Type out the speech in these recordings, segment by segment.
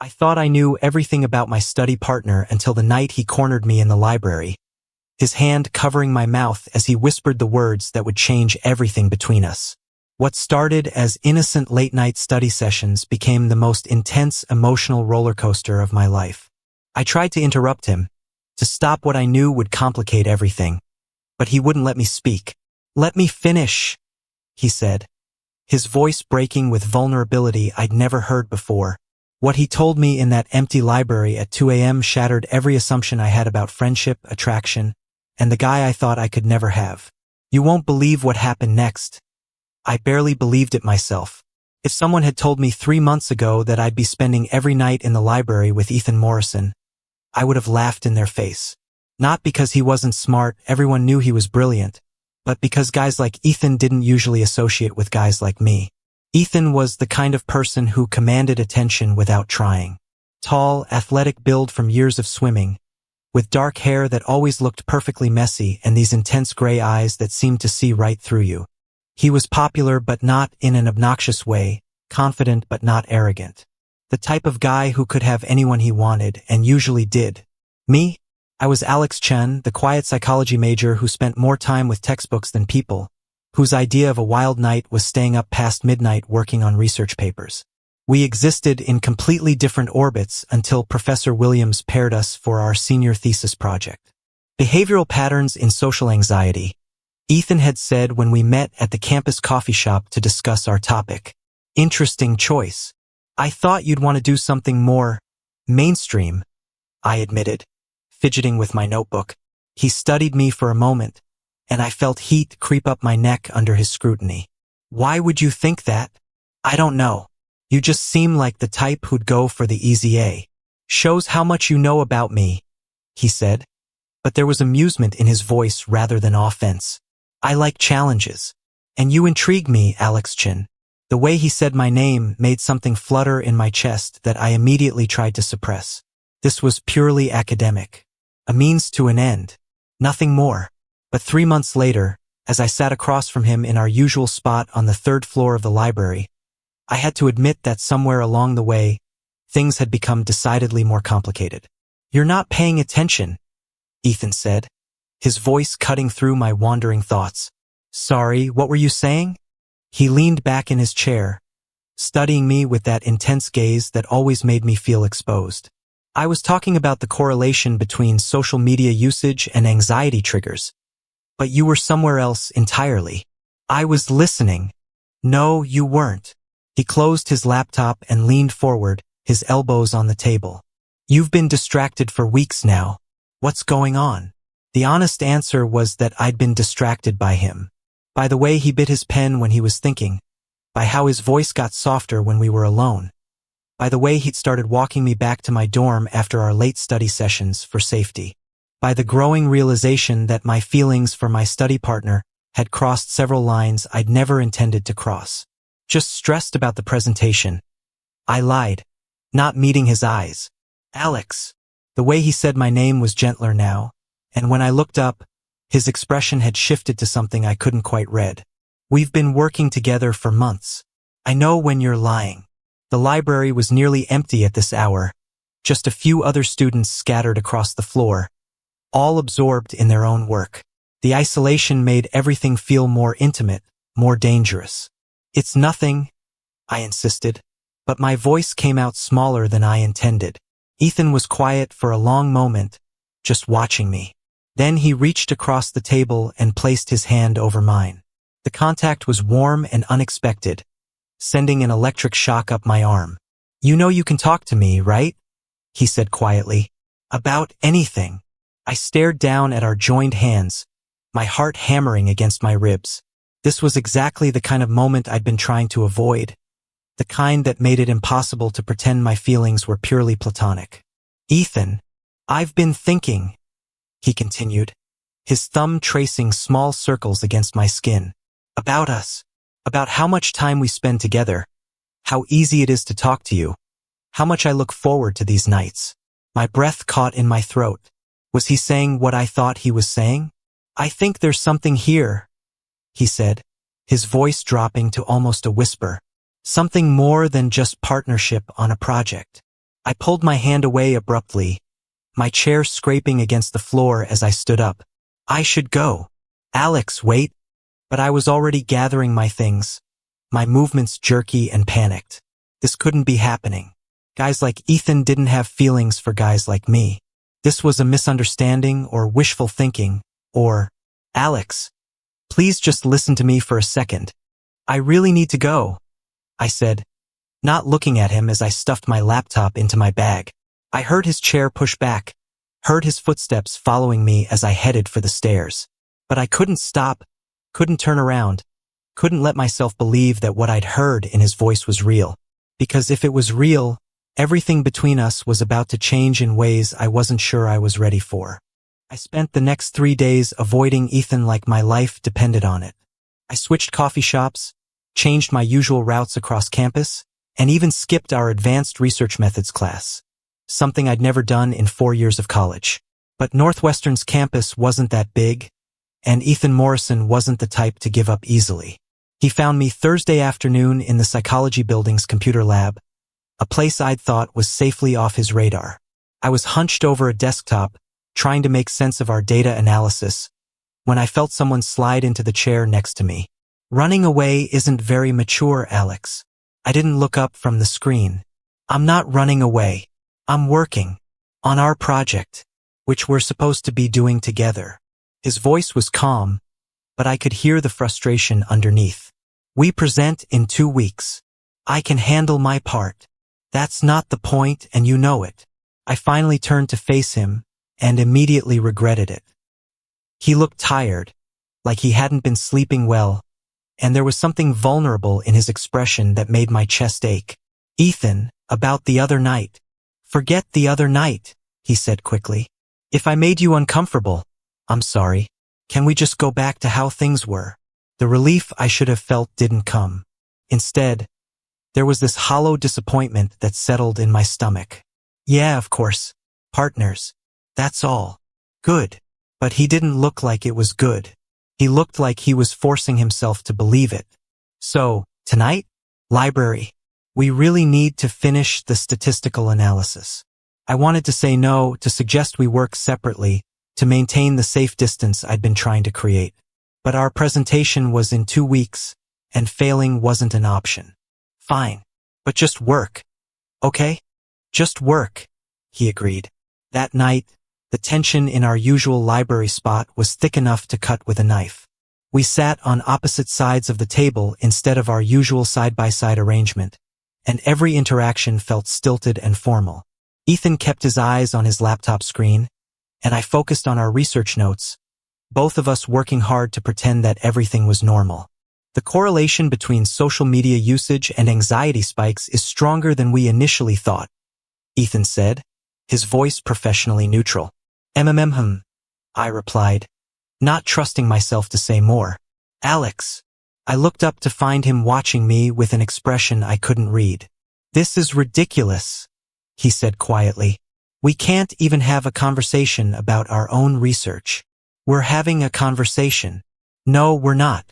I thought I knew everything about my study partner until the night he cornered me in the library, his hand covering my mouth as he whispered the words that would change everything between us. What started as innocent late-night study sessions became the most intense emotional roller coaster of my life. I tried to interrupt him, to stop what I knew would complicate everything, but he wouldn't let me speak. "Let me finish," he said, his voice breaking with vulnerability I'd never heard before. What he told me in that empty library at 2 a.m. shattered every assumption I had about friendship, attraction, and the guy I thought I could never have. "You won't believe what happened next." I barely believed it myself. If someone had told me 3 months ago that I'd be spending every night in the library with Ethan Morrison, I would have laughed in their face. Not because he wasn't smart, everyone knew he was brilliant, but because guys like Ethan didn't usually associate with guys like me. Ethan was the kind of person who commanded attention without trying. Tall, athletic build from years of swimming, with dark hair that always looked perfectly messy and these intense gray eyes that seemed to see right through you. He was popular but not in an obnoxious way, confident but not arrogant. The type of guy who could have anyone he wanted and usually did. Me? I was Alex Chen, the quiet psychology major who spent more time with textbooks than people, whose idea of a wild night was staying up past midnight working on research papers. We existed in completely different orbits until Professor Williams paired us for our senior thesis project. Behavioral patterns in social anxiety, Ethan had said when we met at the campus coffee shop to discuss our topic. Interesting choice. I thought you'd want to do something more mainstream, I admitted, fidgeting with my notebook. He studied me for a moment, and I felt heat creep up my neck under his scrutiny. "Why would you think that?" "I don't know. You just seem like the type who'd go for the easy A. Shows how much you know about me," he said, but there was amusement in his voice rather than offense. "I like challenges. And you intrigue me, Alex Chen." The way he said my name made something flutter in my chest that I immediately tried to suppress. This was purely academic. A means to an end. Nothing more. But 3 months later, as I sat across from him in our usual spot on the 3rd floor of the library, I had to admit that somewhere along the way, things had become decidedly more complicated. "You're not paying attention," Ethan said, his voice cutting through my wandering thoughts. "Sorry, what were you saying?" He leaned back in his chair, studying me with that intense gaze that always made me feel exposed. "I was talking about the correlation between social media usage and anxiety triggers, but you were somewhere else entirely." "I was listening." "No, you weren't." He closed his laptop and leaned forward, his elbows on the table. "You've been distracted for weeks now. What's going on?" The honest answer was that I'd been distracted by him. By the way he bit his pen when he was thinking, by how his voice got softer when we were alone, by the way he'd started walking me back to my dorm after our late study sessions for safety, by the growing realization that my feelings for my study partner had crossed several lines I'd never intended to cross. Just stressed about the presentation. I lied, not meeting his eyes. "Alex." The way he said my name was gentler now, and when I looked up, his expression had shifted to something I couldn't quite read. "We've been working together for months. I know when you're lying." The library was nearly empty at this hour, just a few other students scattered across the floor, all absorbed in their own work. The isolation made everything feel more intimate, more dangerous. "It's nothing," I insisted, but my voice came out smaller than I intended. Ethan was quiet for a long moment, just watching me. Then he reached across the table and placed his hand over mine. The contact was warm and unexpected, sending an electric shock up my arm. "You know you can talk to me, right?" he said quietly. "About anything." I stared down at our joined hands, my heart hammering against my ribs. This was exactly the kind of moment I'd been trying to avoid, the kind that made it impossible to pretend my feelings were purely platonic. "Ethan, I've been thinking," he continued, his thumb tracing small circles against my skin. "About us. About how much time we spend together. How easy it is to talk to you. How much I look forward to these nights." My breath caught in my throat. Was he saying what I thought he was saying? "I think there's something here," he said, his voice dropping to almost a whisper. "Something more than just partnership on a project." I pulled my hand away abruptly, my chair scraping against the floor as I stood up. I should go. Alex, wait. But I was already gathering my things, my movements jerky and panicked. This couldn't be happening. Guys like Ethan didn't have feelings for guys like me. This was a misunderstanding or wishful thinking, or, Alex, please just listen to me for a second. I really need to go, I said, not looking at him as I stuffed my laptop into my bag. I heard his chair push back, heard his footsteps following me as I headed for the stairs. But I couldn't stop, couldn't turn around, couldn't let myself believe that what I'd heard in his voice was real. Because if it was real, everything between us was about to change in ways I wasn't sure I was ready for. I spent the next 3 days avoiding Ethan like my life depended on it. I switched coffee shops, changed my usual routes across campus, and even skipped our advanced research methods class, something I'd never done in 4 years of college. But Northwestern's campus wasn't that big, and Ethan Morrison wasn't the type to give up easily. He found me Thursday afternoon in the psychology building's computer lab, a place I'd thought was safely off his radar. I was hunched over a desktop, trying to make sense of our data analysis, when I felt someone slide into the chair next to me. Running away isn't very mature, Alex. I didn't look up from the screen. I'm not running away. I'm working on our project, which we're supposed to be doing together. His voice was calm, but I could hear the frustration underneath. We present in 2 weeks. I can handle my part. That's not the point, and you know it. I finally turned to face him, and immediately regretted it. He looked tired, like he hadn't been sleeping well, and there was something vulnerable in his expression that made my chest ache. Ethan, about the other night. Forget the other night, he said quickly. If I made you uncomfortable, I'm sorry. Can we just go back to how things were? The relief I should have felt didn't come. Instead, there was this hollow disappointment that settled in my stomach. Yeah, of course. Partners. That's all. Good. But he didn't look like it was good. He looked like he was forcing himself to believe it. So, tonight? Library. We really need to finish the statistical analysis. I wanted to say no, to suggest we work separately, to maintain the safe distance I'd been trying to create. But our presentation was in 2 weeks, and failing wasn't an option. Fine. But just work. Okay? Just work, he agreed. That night, the tension in our usual library spot was thick enough to cut with a knife. We sat on opposite sides of the table instead of our usual side-by-side arrangement, and every interaction felt stilted and formal. Ethan kept his eyes on his laptop screen, and I focused on our research notes, both of us working hard to pretend that everything was normal. The correlation between social media usage and anxiety spikes is stronger than we initially thought, Ethan said, his voice professionally neutral. I replied, not trusting myself to say more. Alex. I looked up to find him watching me with an expression I couldn't read. This is ridiculous, he said quietly. We can't even have a conversation about our own research. We're having a conversation. No, we're not.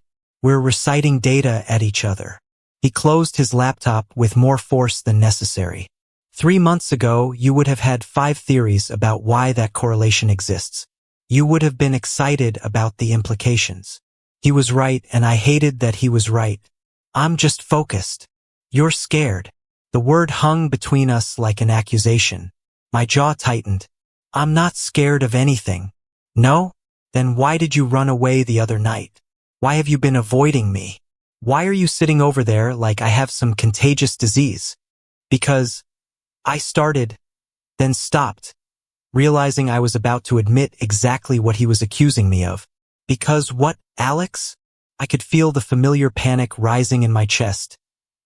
We're reciting data at each other. He closed his laptop with more force than necessary. 3 months ago, you would have had 5 theories about why that correlation exists. You would have been excited about the implications. He was right, and I hated that he was right. I'm just focused. You're scared. The word hung between us like an accusation. My jaw tightened. I'm not scared of anything. No? Then why did you run away the other night? Why have you been avoiding me? Why are you sitting over there like I have some contagious disease? Because I started, then stopped, realizing I was about to admit exactly what he was accusing me of. Because what, Alex? I could feel the familiar panic rising in my chest,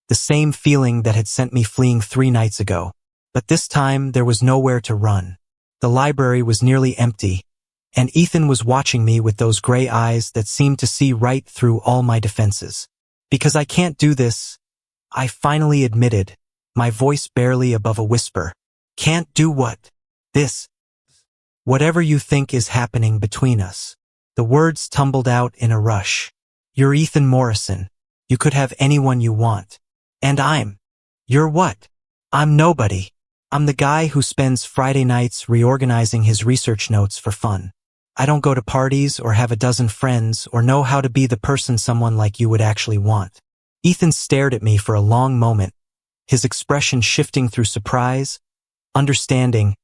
the same feeling that had sent me fleeing 3 nights ago. But this time there was nowhere to run. The library was nearly empty, and Ethan was watching me with those gray eyes that seemed to see right through all my defenses. Because I can't do this, I finally admitted, my voice barely above a whisper. Can't do what? This. Whatever you think is happening between us. The words tumbled out in a rush. You're Ethan Morrison. You could have anyone you want. And you're what? I'm nobody. I'm the guy who spends Friday nights reorganizing his research notes for fun. I don't go to parties or have a dozen friends or know how to be the person someone like you would actually want. Ethan stared at me for a long moment, his expression shifting through surprise, understanding,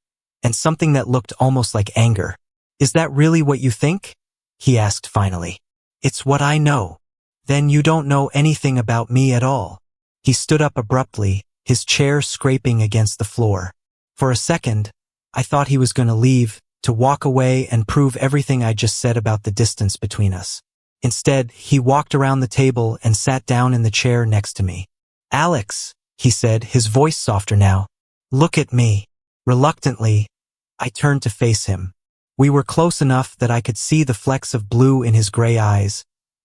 and something that looked almost like anger. Is that really what you think? He asked finally. It's what I know. Then you don't know anything about me at all. He stood up abruptly, his chair scraping against the floor. For a second, I thought he was going to leave, to walk away and prove everything I just said about the distance between us. Instead, he walked around the table and sat down in the chair next to me. Alex, he said, his voice softer now. Look at me. Reluctantly, I turned to face him. We were close enough that I could see the flecks of blue in his gray eyes,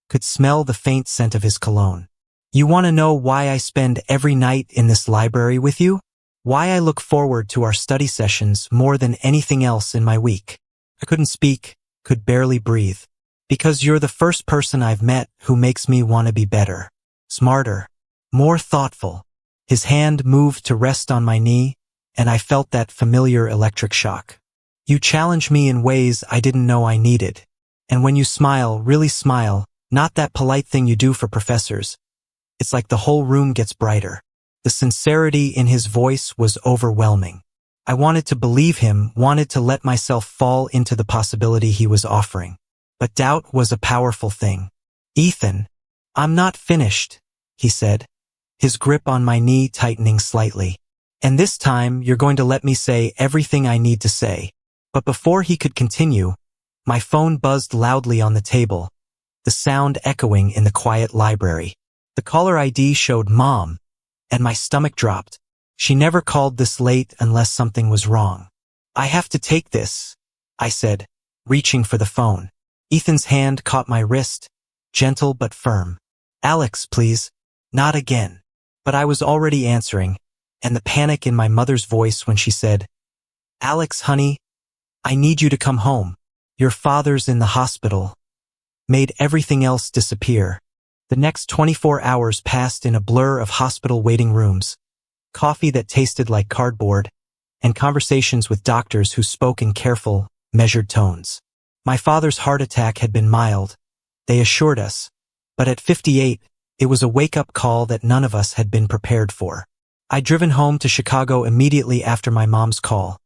could smell the faint scent of his cologne. You want to know why I spend every night in this library with you? Why I look forward to our study sessions more than anything else in my week? I couldn't speak, could barely breathe. Because you're the first person I've met who makes me want to be better, smarter, more thoughtful. His hand moved to rest on my knee, and I felt that familiar electric shock. You challenge me in ways I didn't know I needed. And when you smile, really smile, not that polite thing you do for professors, it's like the whole room gets brighter. The sincerity in his voice was overwhelming. I wanted to believe him, wanted to let myself fall into the possibility he was offering. But doubt was a powerful thing. Ethan, I'm not finished, he said, his grip on my knee tightening slightly. And this time, you're going to let me say everything I need to say. But before he could continue, my phone buzzed loudly on the table, the sound echoing in the quiet library. The caller ID showed Mom, and my stomach dropped. She never called this late unless something was wrong. I have to take this, I said, reaching for the phone. Ethan's hand caught my wrist, gentle but firm. Alex, please. Not again. But I was already answering, and the panic in my mother's voice when she said, Alex, honey, I need you to come home. Your father's in the hospital, made everything else disappear. The next 24 hours passed in a blur of hospital waiting rooms, coffee that tasted like cardboard, and conversations with doctors who spoke in careful, measured tones. My father's heart attack had been mild, they assured us, but at 58, it was a wake-up call that none of us had been prepared for. I'd driven home to Chicago immediately after my mom's call,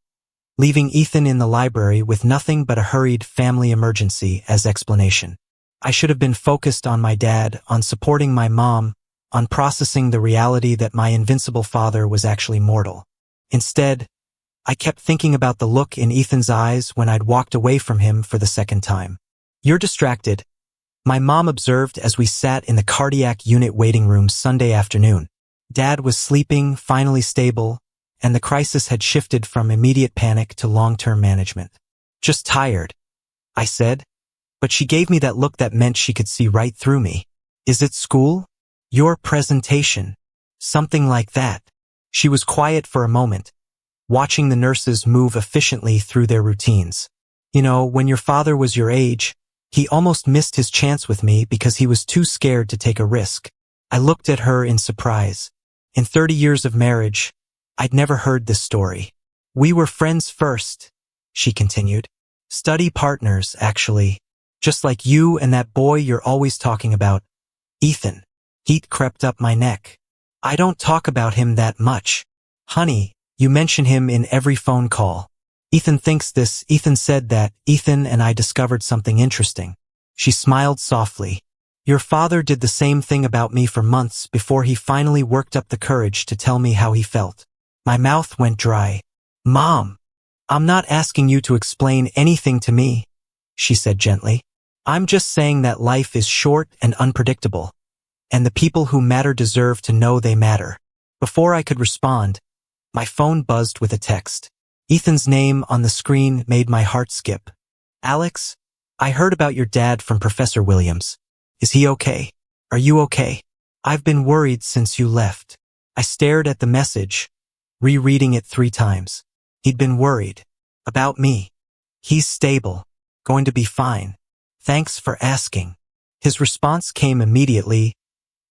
leaving Ethan in the library with nothing but a hurried family emergency as explanation. I should have been focused on my dad, on supporting my mom, on processing the reality that my invincible father was actually mortal. Instead, I kept thinking about the look in Ethan's eyes when I'd walked away from him for the second time. You're distracted, my mom observed as we sat in the cardiac unit waiting room Sunday afternoon. Dad was sleeping, finally stable, and the crisis had shifted from immediate panic to long-term management. Just tired, I said. But she gave me that look that meant she could see right through me. Is it school? Your presentation? Something like that. She was quiet for a moment, watching the nurses move efficiently through their routines. You know, when your father was your age, he almost missed his chance with me because he was too scared to take a risk. I looked at her in surprise. In 30 years of marriage, I'd never heard this story. We were friends first, she continued. Study partners, actually. Just like you and that boy you're always talking about, Ethan. Heat crept up my neck. I don't talk about him that much. Honey, you mention him in every phone call. Ethan thinks this. Ethan said that. Ethan and I discovered something interesting. She smiled softly. Your father did the same thing about me for months before he finally worked up the courage to tell me how he felt. My mouth went dry. Mom, I'm not asking you to explain anything to me, she said gently. I'm just saying that life is short and unpredictable, and the people who matter deserve to know they matter. Before I could respond, my phone buzzed with a text. Ethan's name on the screen made my heart skip. Alex, I heard about your dad from Professor Williams. Is he okay? Are you okay? I've been worried since you left. I stared at the message, rereading it 3 times. He'd been worried. About me. He's stable. Going to be fine. Thanks for asking. His response came immediately.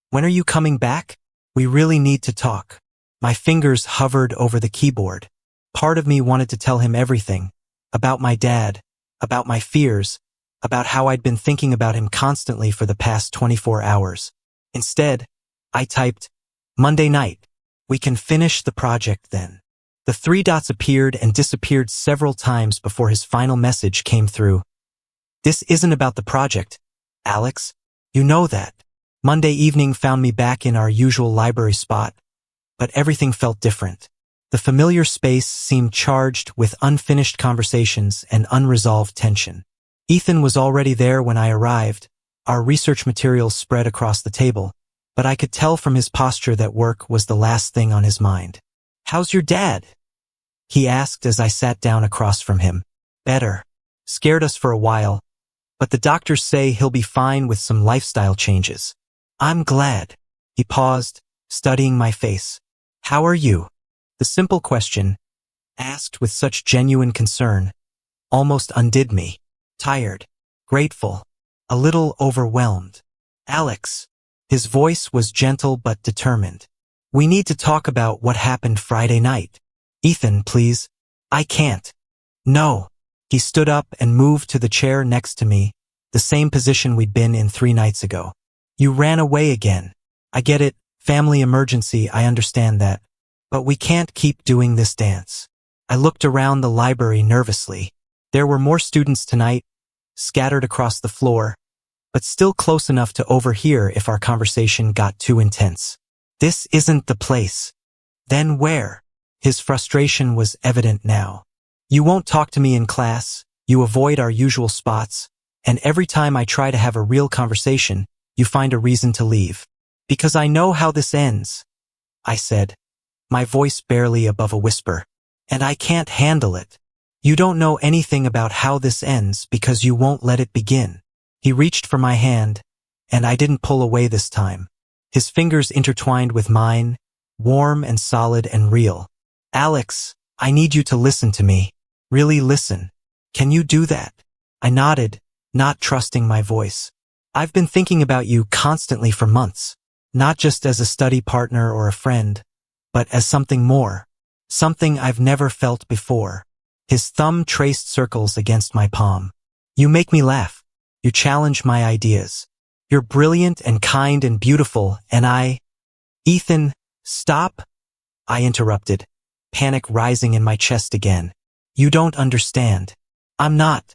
When are you coming back? We really need to talk. My fingers hovered over the keyboard. Part of me wanted to tell him everything. About my dad, about my fears, about how I'd been thinking about him constantly for the past 24 hours. Instead, I typed, Monday night. We can finish the project then. The 3 dots appeared and disappeared several times before his final message came through. This isn't about the project, Alex. You know that. Monday evening found me back in our usual library spot, but everything felt different. The familiar space seemed charged with unfinished conversations and unresolved tension. Ethan was already there when I arrived, our research materials spread across the table, but I could tell from his posture that work was the last thing on his mind. How's your dad? He asked as I sat down across from him. Better. Scared us for a while, but the doctors say he'll be fine with some lifestyle changes. I'm glad. He paused, studying my face. How are you? The simple question, asked with such genuine concern, almost undid me. Tired, grateful, a little overwhelmed. Alex. His voice was gentle but determined. We need to talk about what happened Friday night. Ethan, please. I can't. No. He stood up and moved to the chair next to me, the same position we'd been in 3 nights ago. You ran away again. I get it, family emergency, I understand that. But we can't keep doing this dance. I looked around the library nervously. There were more students tonight, scattered across the floor, but still close enough to overhear if our conversation got too intense. This isn't the place. Then where? His frustration was evident now. You won't talk to me in class, you avoid our usual spots, and every time I try to have a real conversation, you find a reason to leave. Because I know how this ends, I said, my voice barely above a whisper. And I can't handle it. You don't know anything about how this ends because you won't let it begin. He reached for my hand, and I didn't pull away this time. His fingers intertwined with mine, warm and solid and real. Alex, I need you to listen to me. Really listen. Can you do that? I nodded, not trusting my voice. I've been thinking about you constantly for months, not just as a study partner or a friend, but as something more, something I've never felt before. His thumb traced circles against my palm. You make me laugh. You challenge my ideas. You're brilliant and kind and beautiful, and Ethan, stop, I interrupted, panic rising in my chest again. You don't understand. I'm not.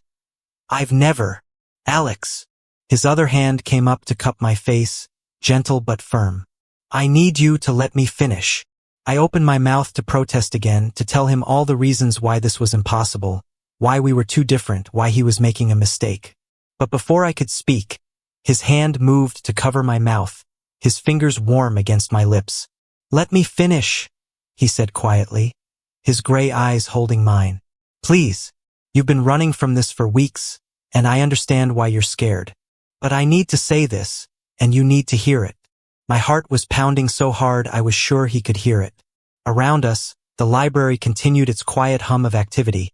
I've never. Alex. His other hand came up to cup my face, gentle but firm. I need you to let me finish. I opened my mouth to protest again, to tell him all the reasons why this was impossible, why we were too different, why he was making a mistake. But before I could speak, his hand moved to cover my mouth, his fingers warm against my lips. Let me finish, he said quietly, his gray eyes holding mine. Please, you've been running from this for weeks, and I understand why you're scared. But I need to say this, and you need to hear it. My heart was pounding so hard I was sure he could hear it. Around us, the library continued its quiet hum of activity,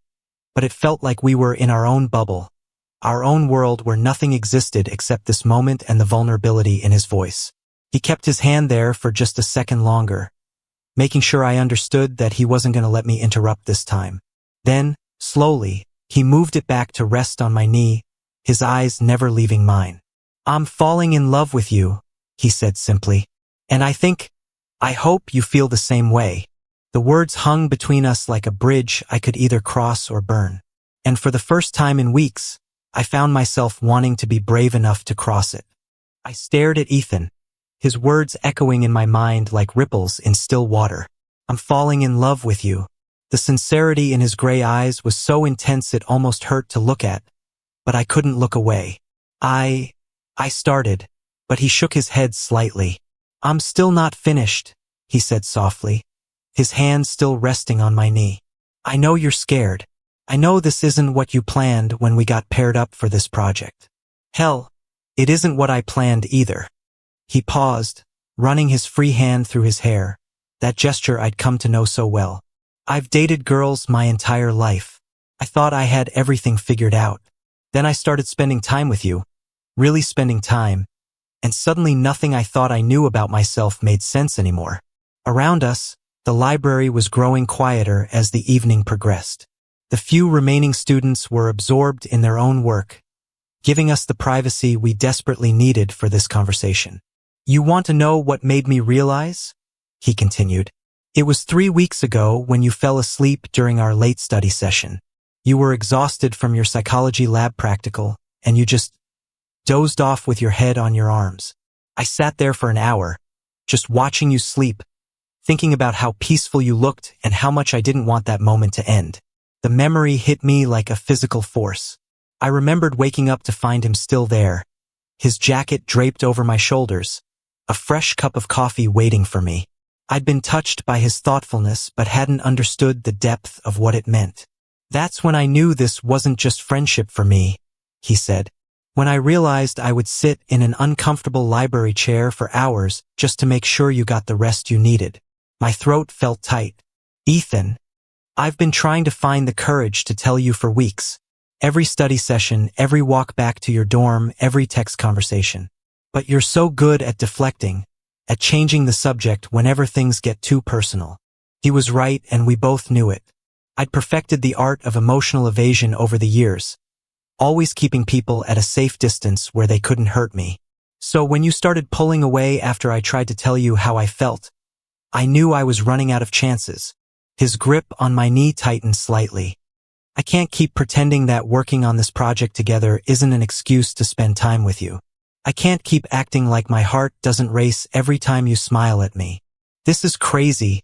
but it felt like we were in our own bubble, our own world where nothing existed except this moment and the vulnerability in his voice. He kept his hand there for just a second longer, making sure I understood that he wasn't going to let me interrupt this time. Then, slowly, he moved it back to rest on my knee, his eyes never leaving mine. I'm falling in love with you, he said simply. And I hope you feel the same way. The words hung between us like a bridge I could either cross or burn. And for the first time in weeks, I found myself wanting to be brave enough to cross it. I stared at Ethan, his words echoing in my mind like ripples in still water. I'm falling in love with you. The sincerity in his gray eyes was so intense it almost hurt to look at, but I couldn't look away. I started, but he shook his head slightly. I'm still not finished, he said softly, his hand still resting on my knee. I know you're scared. I know this isn't what you planned when we got paired up for this project. Hell, it isn't what I planned either. He paused, running his free hand through his hair, that gesture I'd come to know so well. I've dated girls my entire life. I thought I had everything figured out. Then I started spending time with you, really spending time, and suddenly nothing I thought I knew about myself made sense anymore. Around us, The library was growing quieter as the evening progressed. The few remaining students were absorbed in their own work, giving us the privacy we desperately needed for this conversation. "You want to know what made me realize?" he continued. "It was 3 weeks ago when you fell asleep during our late study session. You were exhausted from your psychology lab practical, and you just dozed off with your head on your arms. I sat there for an hour, just watching you sleep, thinking about how peaceful you looked and how much I didn't want that moment to end. The memory hit me like a physical force. I remembered waking up to find him still there, his jacket draped over my shoulders, a fresh cup of coffee waiting for me. I'd been touched by his thoughtfulness but hadn't understood the depth of what it meant. That's when I knew this wasn't just friendship for me," he said. "When I realized I would sit in an uncomfortable library chair for hours just to make sure you got the rest you needed." My throat felt tight. "Ethan, I've been trying to find the courage to tell you for weeks. Every study session, every walk back to your dorm, every text conversation. But you're so good at deflecting, at changing the subject whenever things get too personal." He was right, and we both knew it. I'd perfected the art of emotional evasion over the years, always keeping people at a safe distance where they couldn't hurt me. So when you started pulling away after I tried to tell you how I felt, I knew I was running out of chances. His grip on my knee tightened slightly. "I can't keep pretending that working on this project together isn't an excuse to spend time with you. I can't keep acting like my heart doesn't race every time you smile at me. This is crazy,"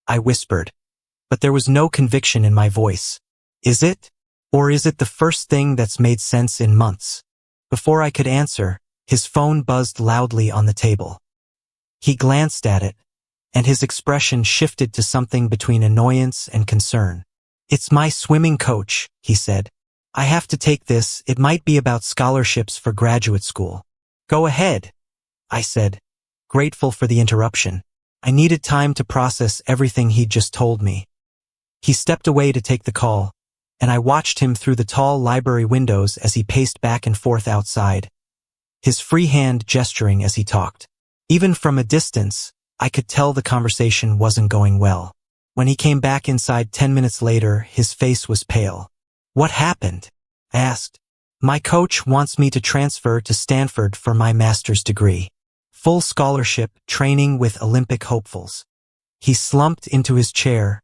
I whispered, but there was no conviction in my voice. "Is it? Or is it the first thing that's made sense in months?" Before I could answer, his phone buzzed loudly on the table. He glanced at it, and his expression shifted to something between annoyance and concern. "It's my swimming coach," he said. "I have to take this. It might be about scholarships for graduate school." "Go ahead," I said, grateful for the interruption. I needed time to process everything he'd just told me. He stepped away to take the call, and I watched him through the tall library windows as he paced back and forth outside, his free hand gesturing as he talked. Even from a distance, I could tell the conversation wasn't going well. When he came back inside 10 minutes later, his face was pale. "What happened?" I asked. "My coach wants me to transfer to Stanford for my master's degree. Full scholarship, training with Olympic hopefuls." He slumped into his chair,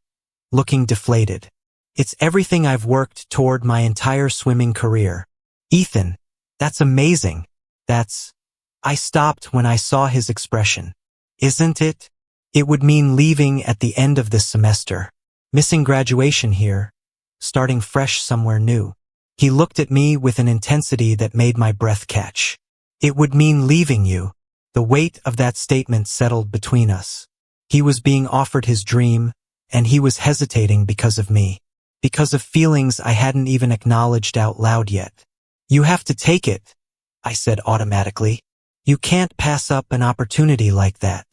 looking deflated. "It's everything I've worked toward my entire swimming career." "Ethan, that's amazing. I stopped when I saw his expression. "Isn't it? It would mean leaving at the end of this semester. Missing graduation here, starting fresh somewhere new." He looked at me with an intensity that made my breath catch. "It would mean leaving you." The weight of that statement settled between us. He was being offered his dream, and he was hesitating because of me. Because of feelings I hadn't even acknowledged out loud yet. "You have to take it," I said automatically. "You can't pass up an opportunity like that."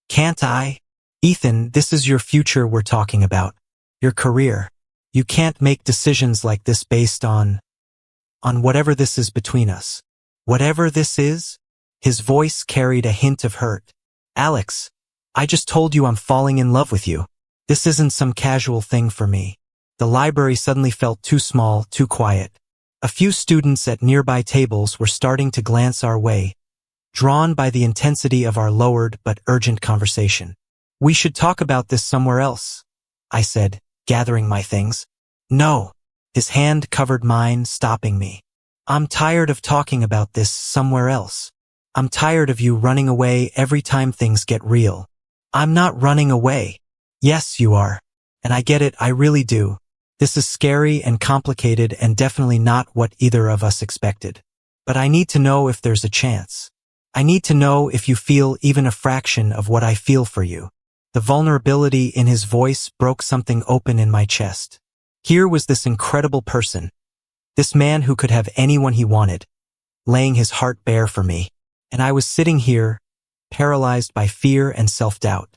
"Can't I?" "Ethan, this is your future we're talking about. Your career. You can't make decisions like this based on whatever this is between us." "Whatever this is?" His voice carried a hint of hurt. "Alex, I just told you I'm falling in love with you. This isn't some casual thing for me." The library suddenly felt too small, too quiet. A few students at nearby tables were starting to glance our way, drawn by the intensity of our lowered but urgent conversation. "We should talk about this somewhere else," I said, gathering my things. "No." His hand covered mine, stopping me. "I'm tired of talking about this somewhere else. I'm tired of you running away every time things get real." "I'm not running away." "Yes, you are. And I get it, I really do. This is scary and complicated and definitely not what either of us expected. But I need to know if there's a chance. I need to know if you feel even a fraction of what I feel for you." The vulnerability in his voice broke something open in my chest. Here was this incredible person, this man who could have anyone he wanted, laying his heart bare for me. And I was sitting here, paralyzed by fear and self-doubt.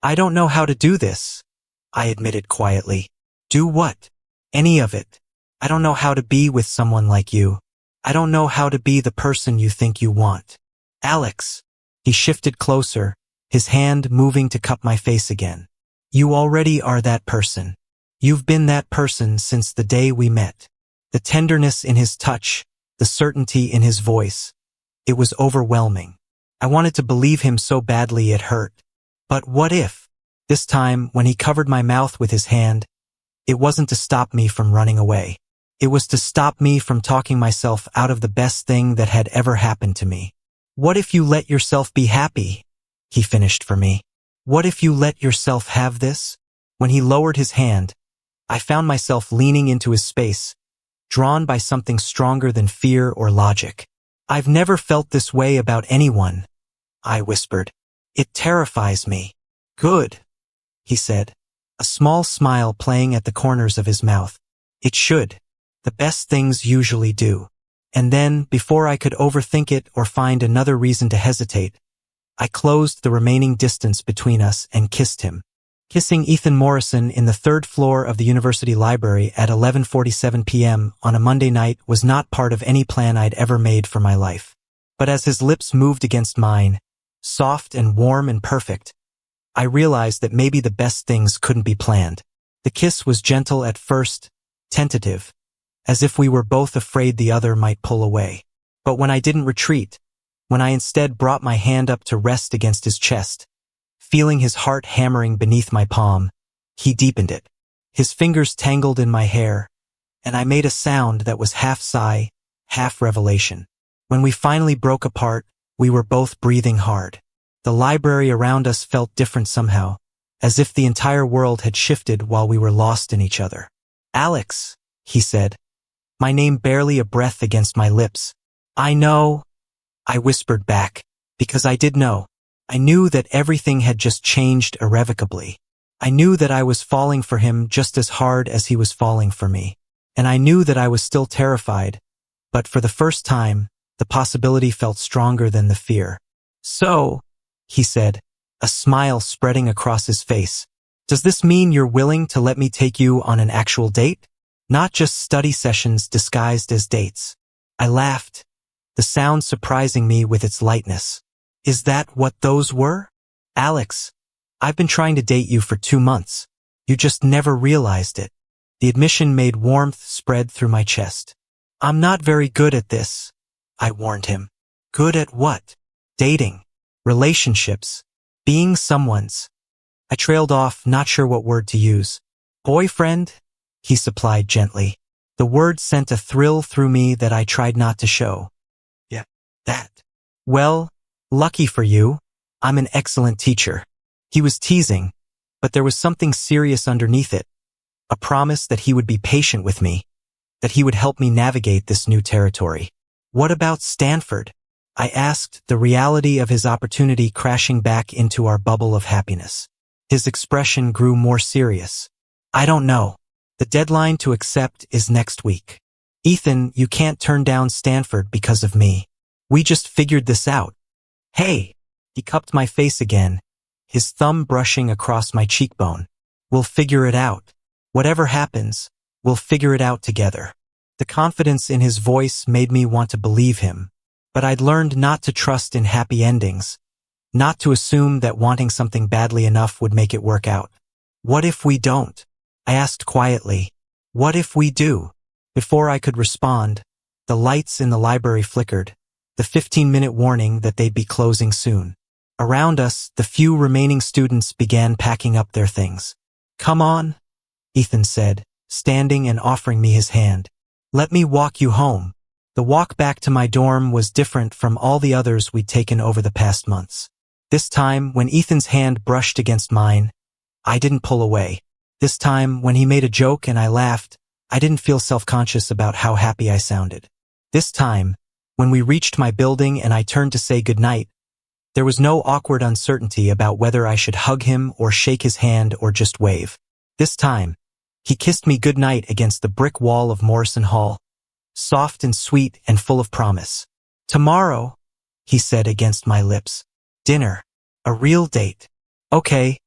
"I don't know how to do this," I admitted quietly. "Do what?" "Any of it. I don't know how to be with someone like you. I don't know how to be the person you think you want." "Alex." He shifted closer, his hand moving to cup my face again. You already are that person. You've been that person since the day we met. The tenderness in his touch, the certainty in his voice. It was overwhelming. I wanted to believe him so badly it hurt. But what if? This time, when he covered my mouth with his hand, it wasn't to stop me from running away. It was to stop me from talking myself out of the best thing that had ever happened to me. What if you let yourself be happy? He finished for me. What if you let yourself have this? When he lowered his hand, I found myself leaning into his space, drawn by something stronger than fear or logic. I've never felt this way about anyone, I whispered. It terrifies me. Good, he said, a small smile playing at the corners of his mouth. It should. The best things usually do. And then, before I could overthink it or find another reason to hesitate, I closed the remaining distance between us and kissed him. Kissing Ethan Morrison in the third floor of the university library at 11:47 p.m. on a Monday night was not part of any plan I'd ever made for my life. But as his lips moved against mine, soft and warm and perfect, I realized that maybe the best things couldn't be planned. The kiss was gentle at first, tentative, as if we were both afraid the other might pull away. But when I didn't retreat, when I instead brought my hand up to rest against his chest, feeling his heart hammering beneath my palm, he deepened it. His fingers tangled in my hair, and I made a sound that was half sigh, half revelation. When we finally broke apart, we were both breathing hard. The library around us felt different somehow, as if the entire world had shifted while we were lost in each other. Alex, he said, my name barely a breath against my lips. I know, I whispered back, because I did know. I knew that everything had just changed irrevocably. I knew that I was falling for him just as hard as he was falling for me. And I knew that I was still terrified, but for the first time, the possibility felt stronger than the fear. So, he said, a smile spreading across his face, does this mean you're willing to let me take you on an actual date? Not just study sessions disguised as dates. I laughed, the sound surprising me with its lightness. Is that what those were? Alex, I've been trying to date you for 2 months. You just never realized it. The admission made warmth spread through my chest. I'm not very good at this, I warned him. Good at what? Dating. Relationships. Being someone's. I trailed off, not sure what word to use. Boyfriend? He supplied gently. The word sent a thrill through me that I tried not to show. Yeah, that. Well, lucky for you, I'm an excellent teacher. He was teasing, but there was something serious underneath it. A promise that he would be patient with me, that he would help me navigate this new territory. What about Stanford? I asked, the reality of his opportunity crashing back into our bubble of happiness. His expression grew more serious. I don't know. The deadline to accept is next week. Ethan, you can't turn down Stanford because of me. We just figured this out. Hey, he cupped my face again, his thumb brushing across my cheekbone. We'll figure it out. Whatever happens, we'll figure it out together. The confidence in his voice made me want to believe him, but I'd learned not to trust in happy endings, not to assume that wanting something badly enough would make it work out. What if we don't? I asked quietly. What if we do? Before I could respond, the lights in the library flickered, the 15-minute warning that they'd be closing soon. Around us, the few remaining students began packing up their things. Come on, Ethan said, standing and offering me his hand. Let me walk you home. The walk back to my dorm was different from all the others we'd taken over the past months. This time, when Ethan's hand brushed against mine, I didn't pull away. This time, when he made a joke and I laughed, I didn't feel self-conscious about how happy I sounded. This time, when we reached my building and I turned to say goodnight, there was no awkward uncertainty about whether I should hug him or shake his hand or just wave. This time, he kissed me goodnight against the brick wall of Morrison Hall, soft and sweet and full of promise. Tomorrow, he said against my lips. Dinner. A real date. Okay.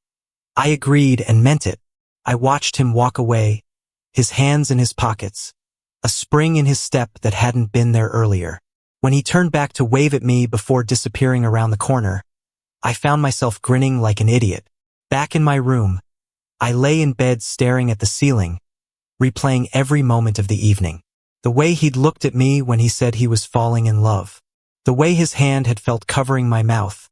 I agreed and meant it. I watched him walk away, his hands in his pockets, a spring in his step that hadn't been there earlier. When he turned back to wave at me before disappearing around the corner, I found myself grinning like an idiot. Back in my room, I lay in bed staring at the ceiling, replaying every moment of the evening. The way he'd looked at me when he said he was falling in love. The way his hand had felt covering my mouth,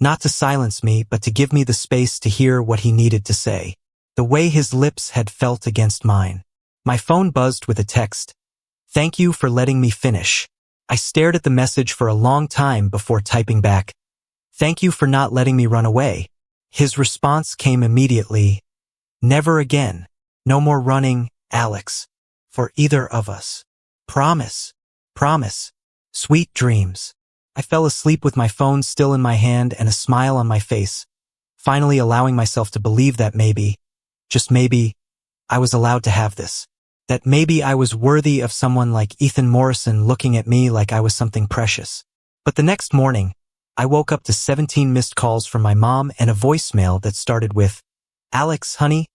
not to silence me, but to give me the space to hear what he needed to say. The way his lips had felt against mine. My phone buzzed with a text. "Thank you for letting me finish." I stared at the message for a long time before typing back, "Thank you for not letting me run away." His response came immediately. "Never again. No more running, Alex. For either of us. Promise. Promise. Sweet dreams." I fell asleep with my phone still in my hand and a smile on my face, finally allowing myself to believe that maybe, just maybe, I was allowed to have this. That maybe I was worthy of someone like Ethan Morrison looking at me like I was something precious. But the next morning, I woke up to 17 missed calls from my mom and a voicemail that started with, "Alex, honey,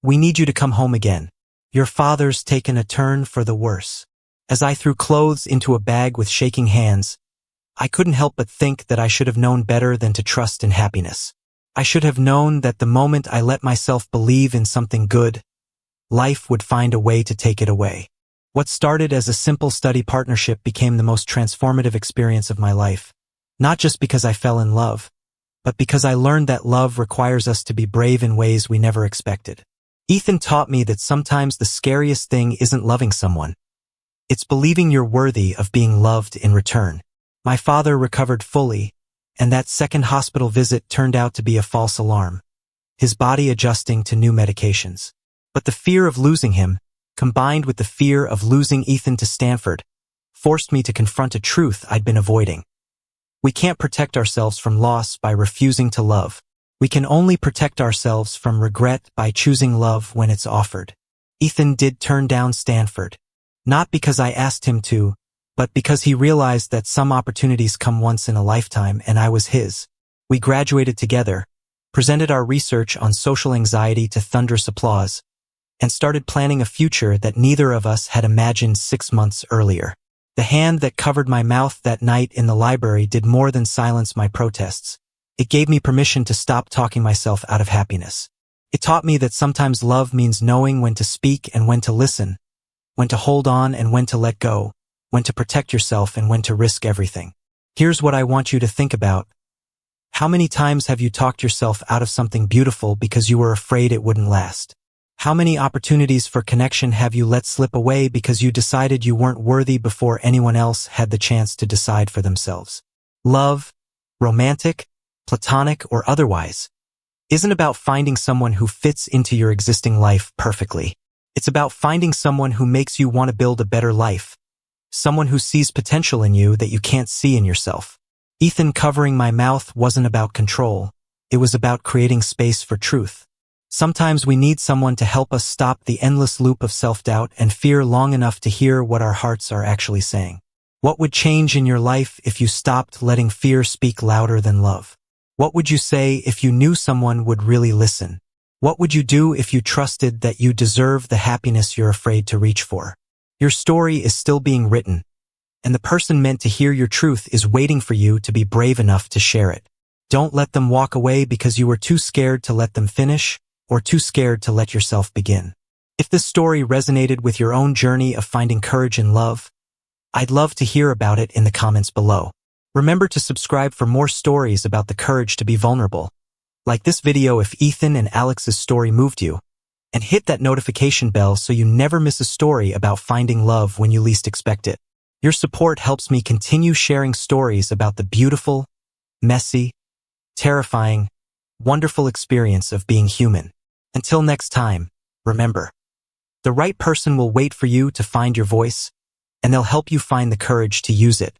we need you to come home again. Your father's taken a turn for the worse." As I threw clothes into a bag with shaking hands, I couldn't help but think that I should have known better than to trust in happiness. I should have known that the moment I let myself believe in something good, life would find a way to take it away. What started as a simple study partnership became the most transformative experience of my life. Not just because I fell in love, but because I learned that love requires us to be brave in ways we never expected. Ethan taught me that sometimes the scariest thing isn't loving someone. It's believing you're worthy of being loved in return. My father recovered fully, and that second hospital visit turned out to be a false alarm, his body adjusting to new medications. But the fear of losing him, combined with the fear of losing Ethan to Stanford, forced me to confront a truth I'd been avoiding. We can't protect ourselves from loss by refusing to love. We can only protect ourselves from regret by choosing love when it's offered. Ethan did turn down Stanford. Not because I asked him to, but because he realized that some opportunities come once in a lifetime and I was his. We graduated together, presented our research on social anxiety to thunderous applause, and started planning a future that neither of us had imagined 6 months earlier. The hand that covered my mouth that night in the library did more than silence my protests. It gave me permission to stop talking myself out of happiness. It taught me that sometimes love means knowing when to speak and when to listen, when to hold on and when to let go, when to protect yourself and when to risk everything. Here's what I want you to think about. How many times have you talked yourself out of something beautiful because you were afraid it wouldn't last? How many opportunities for connection have you let slip away because you decided you weren't worthy before anyone else had the chance to decide for themselves? Love, romantic, platonic, or otherwise, isn't about finding someone who fits into your existing life perfectly. It's about finding someone who makes you want to build a better life, someone who sees potential in you that you can't see in yourself. Ethan covering my mouth wasn't about control. It was about creating space for truth. Sometimes we need someone to help us stop the endless loop of self-doubt and fear long enough to hear what our hearts are actually saying. What would change in your life if you stopped letting fear speak louder than love? What would you say if you knew someone would really listen? What would you do if you trusted that you deserve the happiness you're afraid to reach for? Your story is still being written, and the person meant to hear your truth is waiting for you to be brave enough to share it. Don't let them walk away because you were too scared to let them finish, or too scared to let yourself begin. If this story resonated with your own journey of finding courage in love, I'd love to hear about it in the comments below. Remember to subscribe for more stories about the courage to be vulnerable. Like this video if Ethan and Alex's story moved you, and hit that notification bell so you never miss a story about finding love when you least expect it. Your support helps me continue sharing stories about the beautiful, messy, terrifying, wonderful experience of being human. Until next time, remember, the right person will wait for you to find your voice, and they'll help you find the courage to use it.